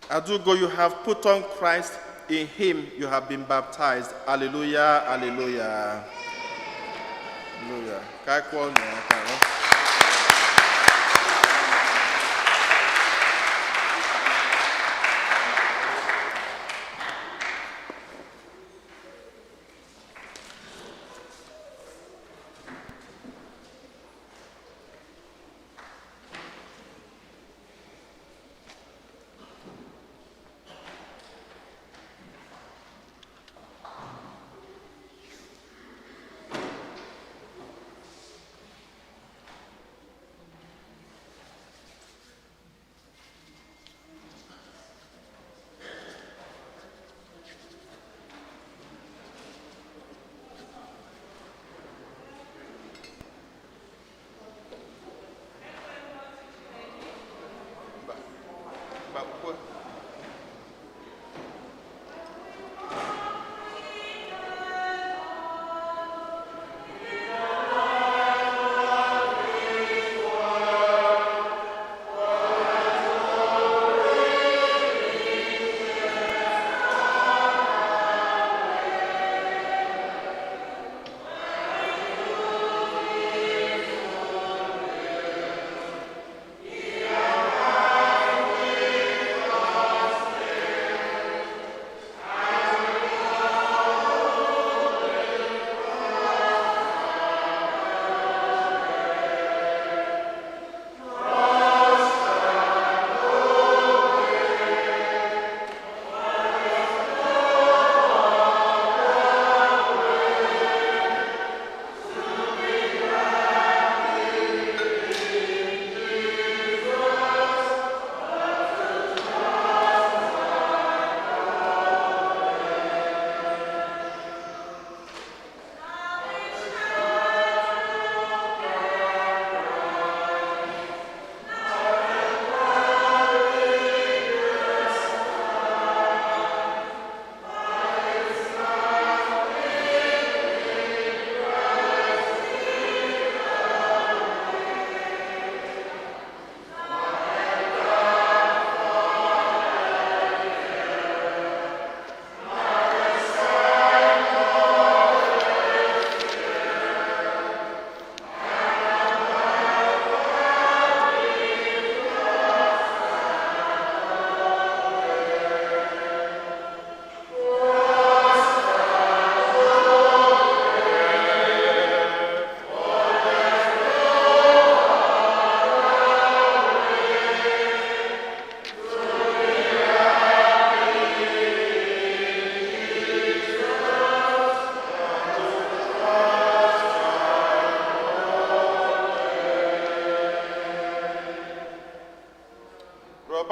Adugo, you have put on Christ. In him you have been baptized. Alleluia, alleluia. Alleluia.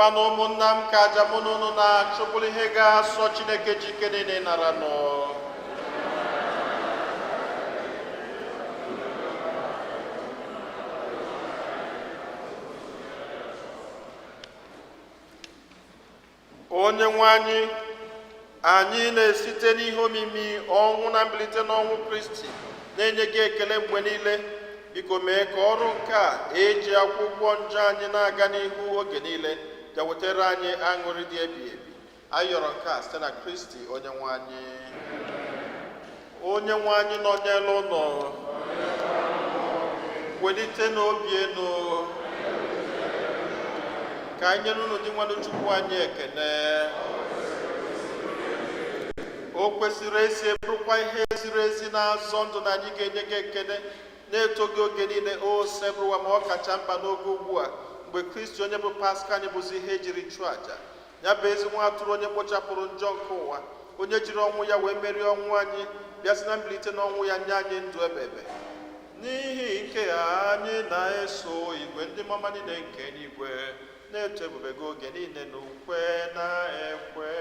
mekwana ụmụnna m ka aja mụ na unu na-achụpụrụ ihe ga-asọ Chineke ji ike niile nara nọ. Onye nwe anyị na-esite n'ihe omimi ọnwụ na mbilite n'ọnwụ Kristi na-enye gị ekele mgbe niile. Biko mee ka ọrụ nke a eji akwụkwọ njọ anyị na-aga n'ihu oge niile ga wetara anyị aṅụrị dị ebi ebi. Anyị yọrọ nke a site na Kristi onye nwe anyị. Onye nwe anyị nọ n'elu ụlọ, welite n'obi elu ka anyị nyere unu dị nwanne Chukwu anyị ekene. O kwesịrị esi bụrụkwa ihe ziri ezi na-azọ ndụ na anyị ga-enye gị ekele na-eto gị oge niile o sebụrụwa ma ọ kacha mkpa n'oge ugbu a mgbe Kristi onye bụ Paska anyị bụzi ihe ejiri chụọ àjà. Ya bụ ezi nwa atụrụ onye kpochapụrụ njọ nke ụwa, onye jiri ọnwụ ya wee merie ọnwụ anyị, bịa si na mbilite n'ọnwụ ya nye anyị ndụ ebebe. N'ihi nke ya anyị na-eso igwe ndị mama niile nke eluigwe na-eto ebube gị oge niile n'ukwe na ekwe.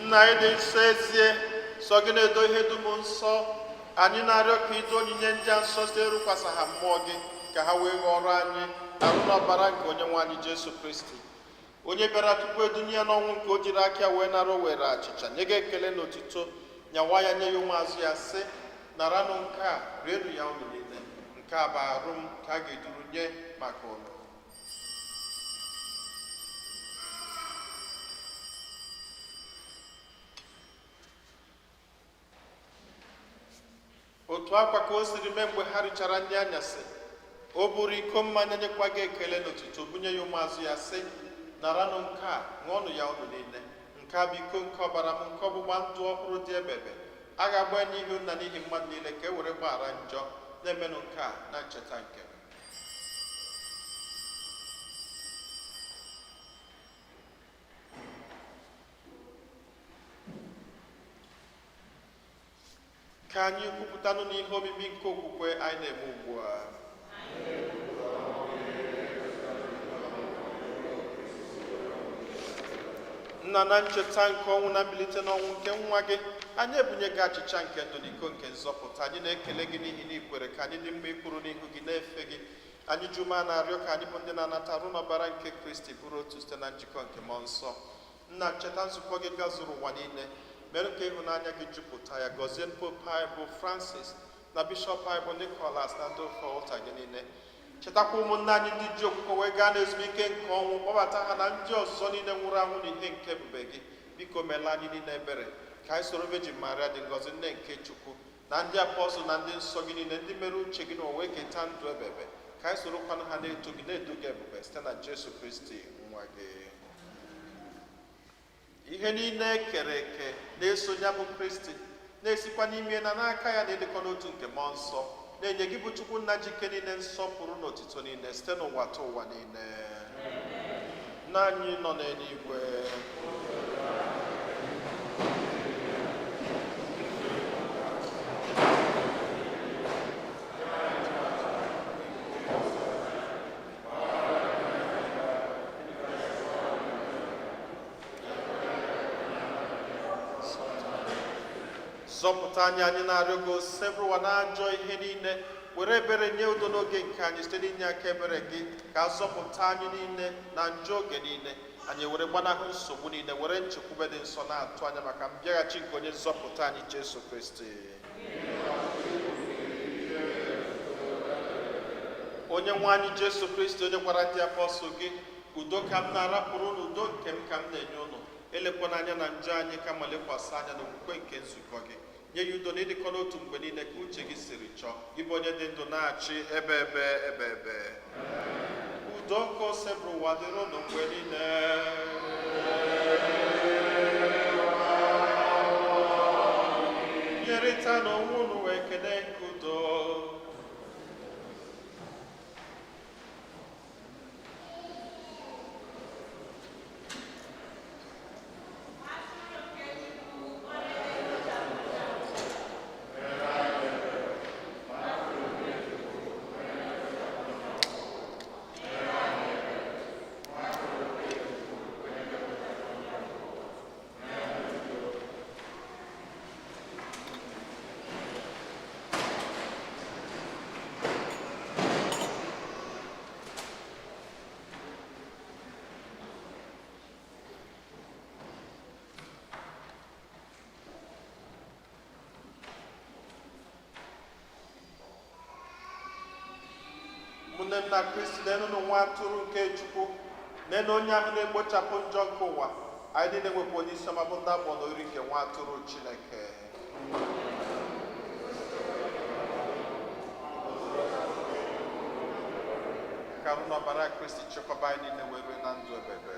Nna anyị dị nsọ ezie, sọ gị na-edo ihe dum nsọ. Anyị na-arịọ ka ido onyinye ndị a nsọ site ịrụkwasị ha mmụọ gị ka ha wee ghọrọ anyị arụ n'ọbara nke onye nwe anyị Jesu Kristi, onye bịara tupu edunye ya n'ọnwụ nke o jiri aka ya wee nara o were achịcha nye gị ekele na otito, nyawa ya nye ya ụmụazụ ya sị, naranụ nke a rienụ ya unu niile, nke a bụ arụ m ka a ga-eduru nye maka unu. Otu akwa ka o siri mee mgbe ha richara nri anyasị, o buru iko mmanya nyekwa gị ekele n'otuto bunye ya ụmụazụ ya sị, naranụ nke a ṅụọnụ ya unu niile, nke a bụ iko nke ọbara m nke ọgbụgba ndụ ọhụrụ dị ebebe, a ga-agba n'ihi nna n'ihi mmadụ niile ka e were gbaghara njọ, na-emenụ nke a na ncheta nke m. Ka anyị kwupụtanụ n'ihe omimi nke okwukwe anyị na-eme ugbu a. Nna, na ncheta nke ọnwụ na mbilite n'ọnwụ nke nwa gị, anyị ebunye gị achịcha nke ndụ na iko nke nzọpụta. Anyị na-ekele gị n'ihi na ikwere ka anyị dị mma ikpụrụ n'ihu gị na-efe gị. Anyị juma na-arịọ ka anyị bụ ndị na-anata arụ n'ọbara nke Kristi bụrụ otu site na njikọ nke mmụọ nsọ. Nna, cheta nzukọ gị gazuru ụwa niile, mere ka ịhụnanya gị jupụta ya. Gọzie Pope anyị bụ Francis na Bishọp anyị bụ Nicholas na ndị ofe ụta gị niile. Chetakwa ụmụnne anyị ndị ji okwukwe wee gaa n'ezumike nke ọnwụ, kpọbata ha na ndị ọzọ niile nwụrụ anwụ n'ihe nke ebube gị. Biko meela anyị niile ebere ka anyị soro Virgin Maria dị ngọzi nne nke Chukwu na ndị apọstụl na ndị nsọ gị niile ndị mere uche gị n'ụwa wee keta ndụ ebebe, ka anyị sorokwanụ ha na-eto gị na-edu gị ebube site na Jesu Kristi nwa gị. Ihe niile kere eke na-eso ya bụ Kristi na-esikwa n'ime na n'aka ya na-edekọ n'otu nke mmụọ nsọ na-enye gị bụ Chukwu nna jike niile nsọpụrụ na otito niile site n'ụwa ta ụwa niile. Nna anyị nọ n'eluigwe, zọpụta anyị na-arịọ gị osebụrụwa n'ajọ ihe niile, were ebere nye udo n'oge nke anyị site n'inye aka ebere gị ka a zọpụta anyị niile na njọ oge niile. Anyị were gbanahụ nsogbu niile, were nchekwube dị nsọ na-atụ anya maka mbịaghachi nke onye nzọpụta anyị Jesu Kristi. Onye nwe anyị Jesu Kristi, onye gwara ndị apọstụl gị, udo ka m na-arapụrụ unu, udo nke m ka m na-enye unu, elekwana anya na njọ anyị kama lekwasị anya na okwukwe nke nzukọ gị. Nye ya udo na ịdịkọ n'otu mgbe niile ka uche gị siri chọọ, gị bụ onye dị ndụ na-achị ebe. Udo ka osebụrụ ụwa dịrị unu mgbe niile. Nyerịta n'onwe unu wee kene nke udo. Ụmụnne m na Kristi, nenu nwa atụrụ nke Chukwu, nenu onye ahụ na-egbochapụ njọ nke ụwa. Anyị niile nwekwa onye isi ọma bụ ndị abụọ n'ori nke nwa atụrụ Chineke. Ka n'ọbara Kristi chekwaba anyị niile wee rue na ndụ ebebe.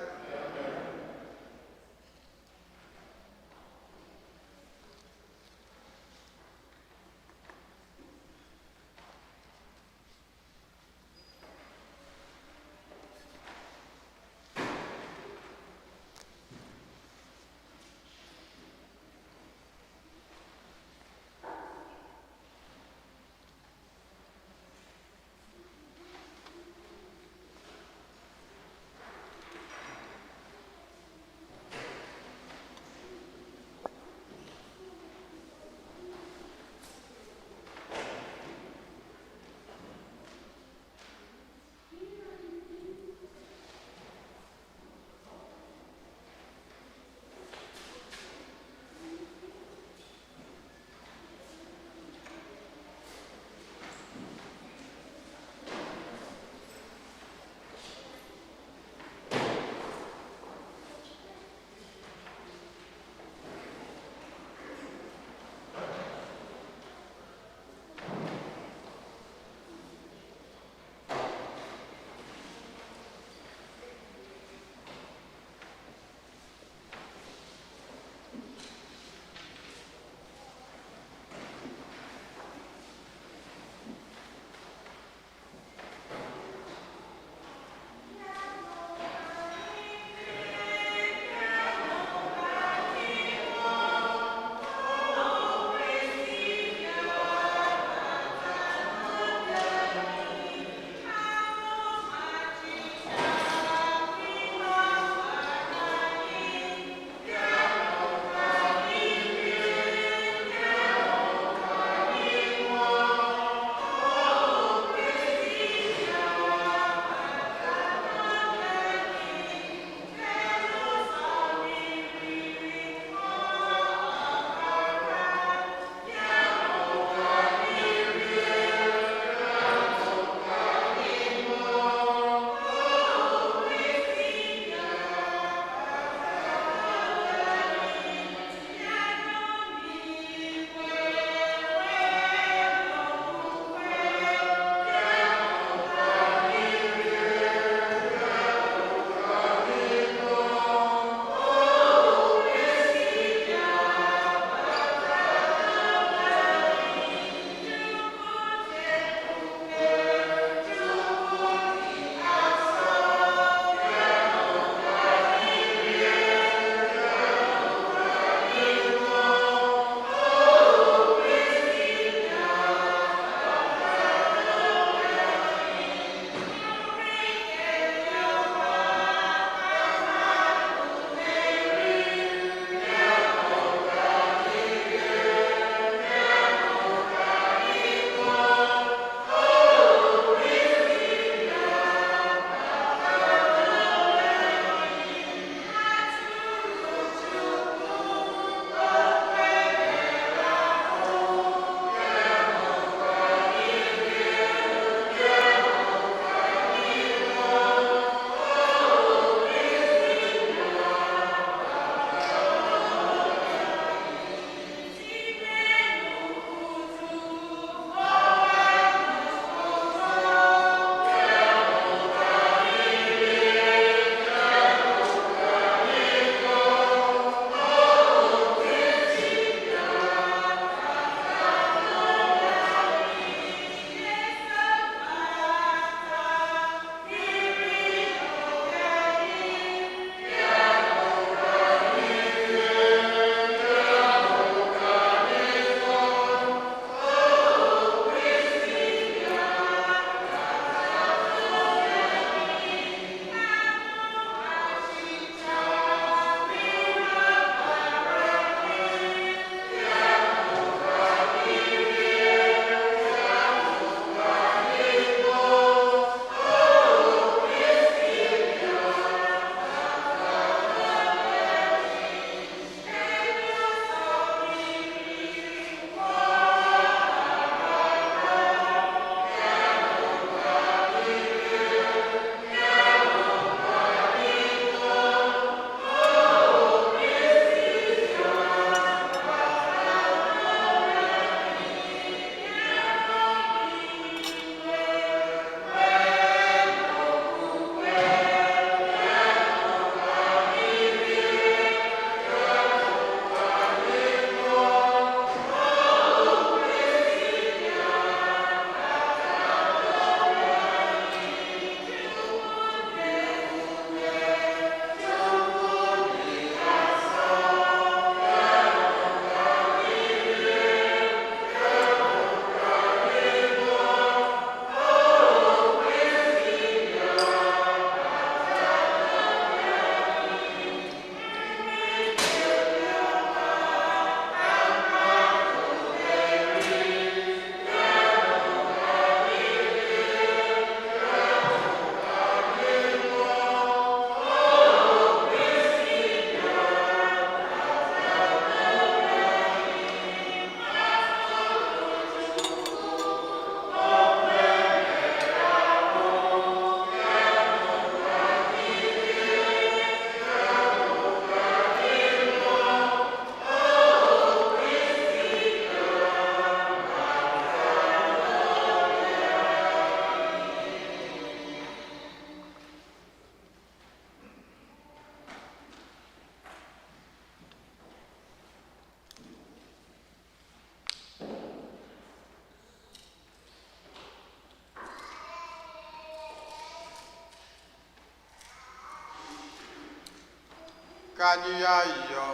Ka anyị ya ayịyọ.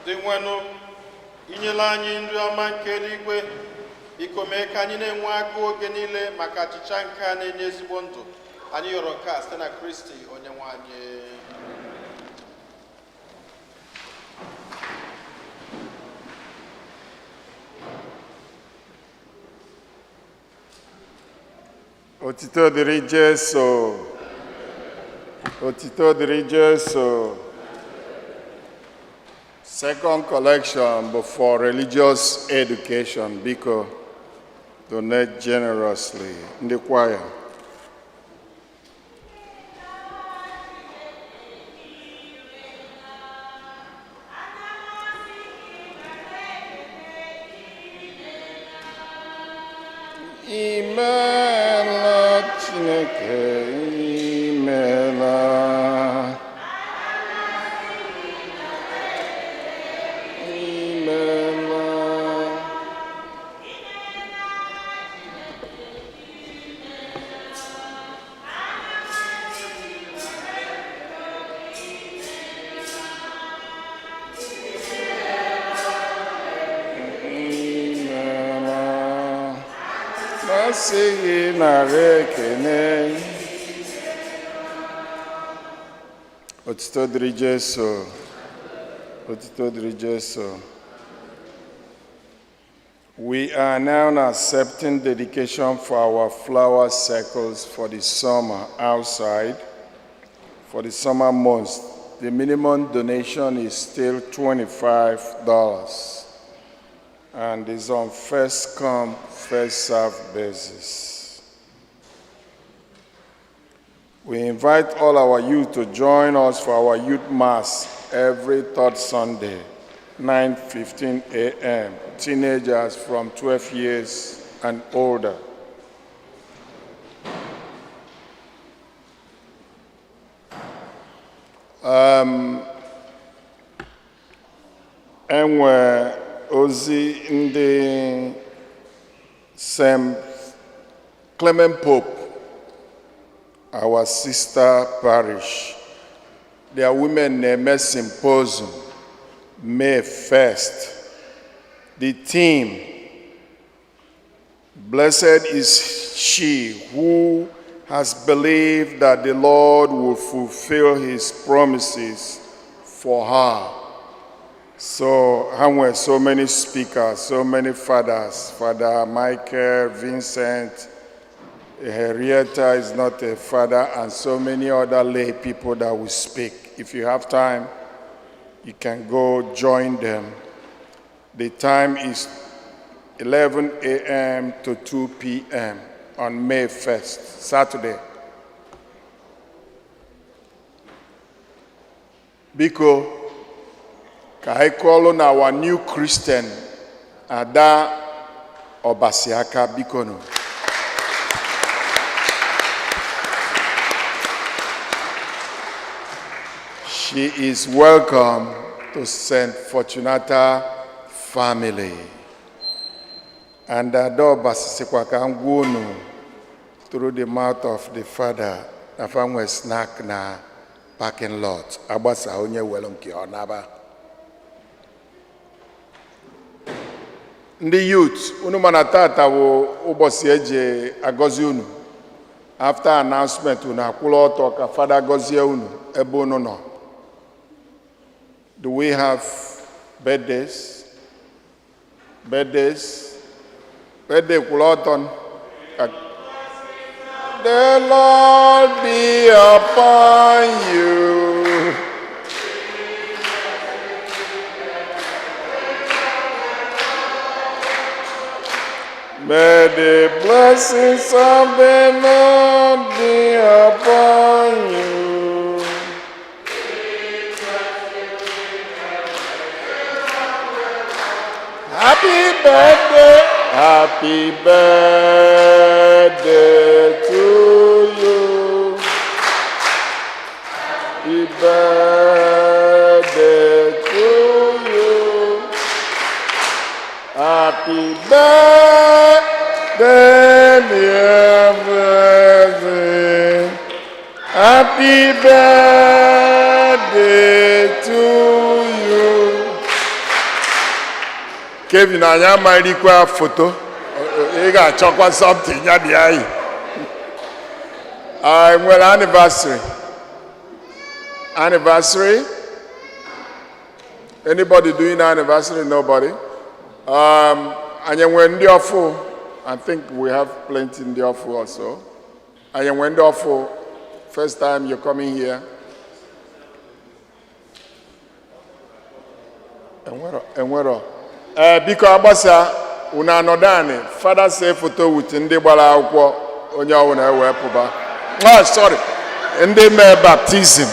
Dị nwenụ, inyela anyị nri ọma nke eluigwe, biko mee ka anyị na-enwe agụ oge niile maka achịcha nke a na-enye ezigbo ndụ. Anyị yọrọ nke a site na Kristi onye nwe anyị. Otito dịrị Jesu. Otito dịrị Jesu. Second collection before religious education. Biko, donate generously. Ndị choir. Imela Chineke, imela. Imela. Masị narị ekene. Otito dịrị Jesu. Otito dịrị Jesu. We are now accepting dedication for our flower circles for the summer outside. For the summer months, the minimum donation is still $25 and is on first come, first served basis. We invite all our youth to join us for our youth mass every third Sunday, 9:15 a.m. Teenagers from 12 years and older. Enwe ozi ndị St. Clement Pope, our sister parish. Their women name symposium, May 1st. The theme, blessed is she who has believed that the Lord will fulfill his promises for her. So, how were so many speakers, so many fathers, Father Michael, Vincent, Henrietta is not a father, and so many other lay people that will speak. If you have time, you can go join them. The time is 11 a.m. to 2 p.m. on May 1st, Saturday. Biko, ka anyị kọọlụ na our new Christian, Ada Obasiaka, biko no. She is welcome to St. Fortunata family. And Ada Obasiakwa ka ngwa unu through the mouth of the Father, na fanwe snack na parking lot. Agbasa onye welu nke ọ naba. Ndị youth, unu mana tata wo ụbọchị eji agọzi unu. After announcement, unu akwụla ọtọ ka Father gọzie unu ebe unu nọ. Do we have birthdays? Birthdays? Birthday kwụla ọtọ. The Lord be upon you. May the blessings of the Lord be upon you. Happy birthday, happy birthday to you. Happy birthday to you. Happy birthday, dear Happy birthday to you. Kevin, I am my require photo. You got chocolate something. Well, anniversary. Anniversary. Anybody doing anniversary? Nobody. And when the awful, I think we have plenty in the awful also. And when the awful, first time you're coming here. And where? Because Abasa, una nodane, father say photo with Inde Bala Ukwo, Onya Una Wepuba. Oh, sorry. Inde me baptism.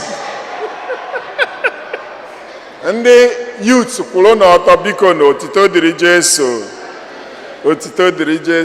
Inde youth, Kulona Otobiko no, Tito Diri Jesu. Otito Diri Jesu.